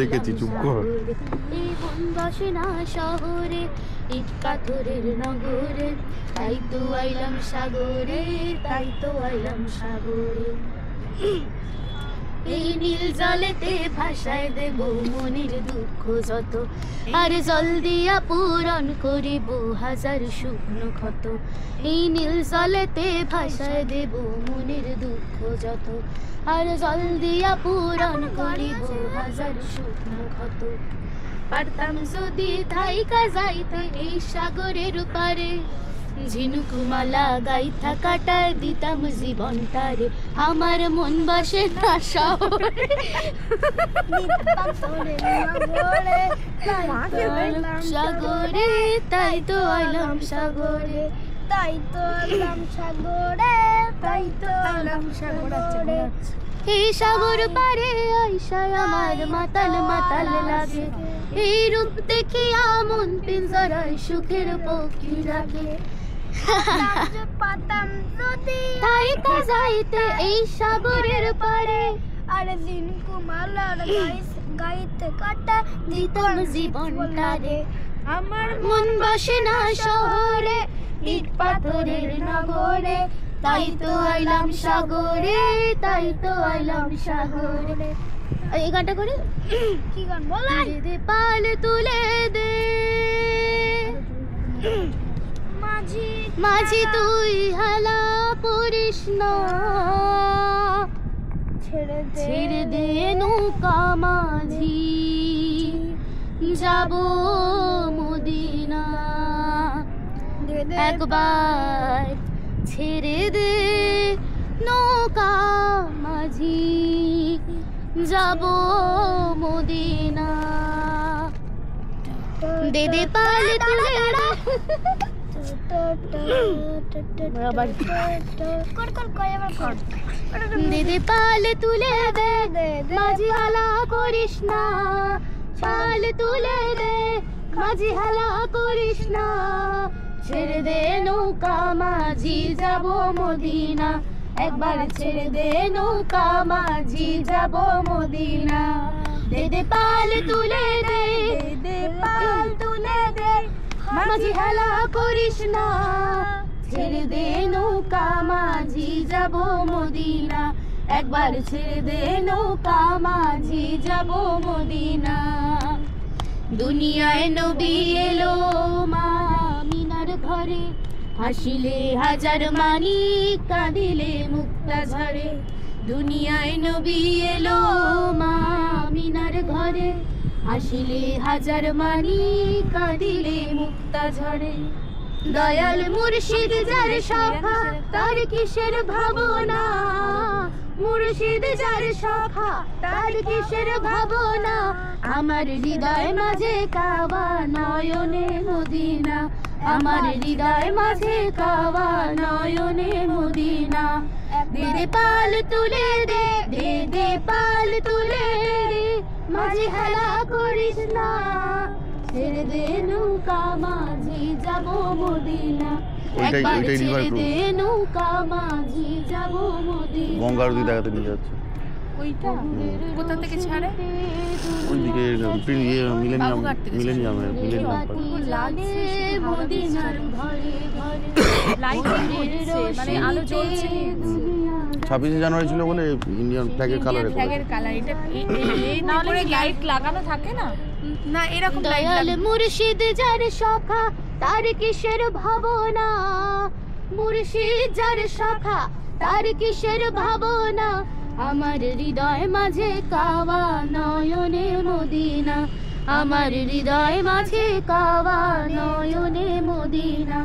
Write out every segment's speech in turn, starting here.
দেখেছি, চুপ কর। বসনা শহরে ইট পাথরের নগরে, তাই তো আইলাম সাগরে, তাই তো আইলাম সাগরে। এই নীল জলেতে ভাসায় দেব মনের দুঃখ যত, আর জল দিয়া পূরণ করিব হাজার শুকনো ক্ষত। এই নীল জলেতে ভাসায় দেব মনের দুঃখ যত, আর জল দিয়া পূরণ করিব হাজার শুকনো ক্ষত। পারতাম যদি থাইকা যাইতে এই সাগরের পারে, ঝিনুকুমালা গাইথা কাটায় দিতাম জীবনটারে। আমার মন বসে না শহরে, সাগরে তাই তো আইলাম সাগরে, তাই তো আইলাম সাগরে, তাই তো আইলাম সাগরে। এই সাগর পারে আইসায় আমার মাতাল মাতাল লাগে, এই রূপ দেখিয়া মন পিঞ্জরায় সুখের পক্ষী রাখে। পাতাম যদি থাইকা যাইতে এই সাগরের পারে, আর দিন কুমালার গাইতে কাটা দিতাম জীবনটারে। আমার মন বসে না শহরে ইট পাথরের নগরে, তাই তো আইলাম সাগরে, তাই তো আইলাম সাগরে। এই গানটা করে কি গান বলাই? দে পাল তুলে দে মাঝি মাঝি তুই হালা পড়িস না, ছেড়ে দে নৌকা মাঝি, যাব মদিনা। একবার ছেড়ে দে নৌকা মাঝি, যাব মদিনা। দে দে পাল তুলে দে পাল তুলে দে, মাঝি হালা করিস না, পাল তুলে দে, মাঝি হালা করিস না, ছেড়ে দে নৌকা মাঝি, যাব মদিনা। একবার ছেড়ে দে নৌকা মাঝি, যাব মদিনা। দে দে পাল তুলে দে, দে পাল তুলে দে, মাঝি হালা করিস না, ছেড়ে দে নৌকা মাঝি, যাব মদিনা। একবার ছেড়ে দে নৌকা মাঝি, যাব মদিনা। দুনিয়ায় নবী এলো মা আমিনার ঘরে, হাসিলে হাজার মানি, কাঁদিলে মুক্তা ঝরে। দুনিয়ায় নবী এলো মা আমিনার ঘরে, হাসিলে হাজার মানি, কাঁদিলে মুক্তা ঝরে। দয়াল মুর্শিদ যার শাখা, তার কিসের ভাবনা, মুর্শিদ যার শাখা, তার কিসের ভাবনা। আমার হৃদয় মাঝে কাবা নয়নে মদিনা, আমার হৃদয় মাঝে কাবা নয়নে মদিনা। দে দে পাল তুলে দে, দে দে পাল তুলে দে, মাঝি হেলা করিস না, ছেড়ে দে নৌকা মাঝি, যাব মদিনা। একবার ছেড়ে দে নৌকা মাঝি, যাব মদিনা। গঙ্গার দিকে দেখাতে নিয়ে যাচ্ছে। ওইটা কোথা থেকে ছাড়ে? ওইদিকে মিলেনিয়াম মদিনার ঘরে ঘরে মানে আলো জ্বলছে। 26 জানুয়ারি ছিল বলে ইন্ডিয়ান ফ্ল্যাগের কালার, ফ্ল্যাগের কালার। এটা না হলে লাইট লাগানো থাকে না, না এরকম দয়াল মুর্শিদ যার শাখা, তার কিসের ভাবনা, মুর্শিদ যার শাখা, তার কিসের ভাবনা। আমার হৃদয় মাঝে কাবা নয়নে মদিনা, আমার হৃদয় মাঝে কাবা নয়নে মদিনা।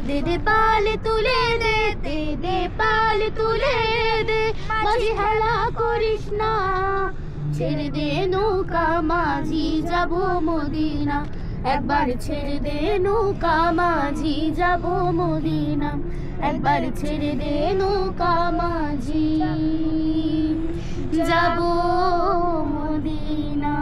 দে দে পাল তুলে দে, দে দে পাল তুলে দে, মাঝি হেলা করিস না, ছেড়ে দে নৌকা মাঝি, যাব মদিনা। একবার ছেড়ে দে নৌকা মাঝি, যাব মদিনা। একবার ছেড়ে দে নৌকা মাঝি, যাব মদিনা।